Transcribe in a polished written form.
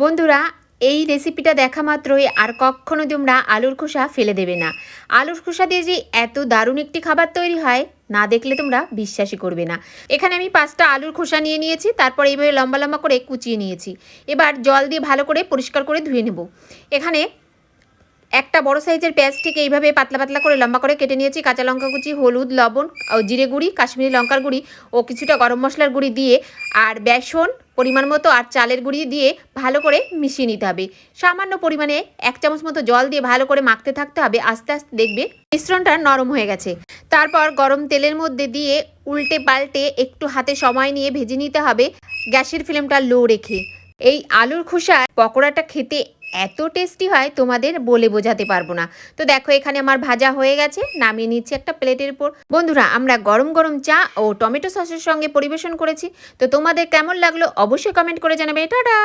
বন্ধুরা, এই রেসিপিটা দেখা মাত্রই আর কখনো তোমরা আলুর খোসা ফেলে দেবে না। আলুর খোসা দিয়ে যে এত দারুণ একটি খাবার তৈরি হয়, না দেখলে তোমরা বিশ্বাসই করবে না। এখানে আমি 5টা আলুর খোসা নিয়ে নিয়েছি, তারপর এইভাবে লম্বা লম্বা করে কুচিয়ে নিয়েছি। এবার জল দিয়ে ভালো করে পরিষ্কার করে ধুয়ে নেব। এখানে একটা বড় সাইজের পেঁয়াজ ঠিক এইভাবে পাতলা পাতলা করে লম্বা করে কেটে নিয়েছি। কাঁচা লঙ্কা কুচি, হলুদ, লবণ ও জিরে গুঁড়ি, কাশ্মীরি লঙ্কার গুঁড়ি ও কিছুটা গরম মশলার গুঁড়ি দিয়ে আর বেসন পরিমাণ মতো আর চালের গুঁড়ি দিয়ে ভালো করে মিশিয়ে নিতে হবে। সামান্য পরিমাণে 1 চামচ মতো জল দিয়ে ভালো করে মাখতে থাকতে হবে। আস্তে আস্তে দেখবে মিশ্রণটা নরম হয়ে গেছে। তারপর গরম তেলের মধ্যে দিয়ে উল্টে পাল্টে একটু হাতে সময় নিয়ে ভেজে নিতে হবে, গ্যাসের ফ্লেমটা লো রেখে। এই আলুর খোসার পকোড়াটা খেতে এত টেস্টি হয় তোমাদের বলে বোঝাতে পারবো না। তো দেখো এখানে আমার ভাজা হয়ে গেছে, নামিয়ে নিচ্ছি একটা প্লেটের উপর। বন্ধুরা, আমরা গরম গরম চা ও টমেটো সসের সঙ্গে পরিবেশন করেছি। তো তোমাদের কেমন লাগলো অবশ্যই কমেন্ট করে জানাবে। টাটা।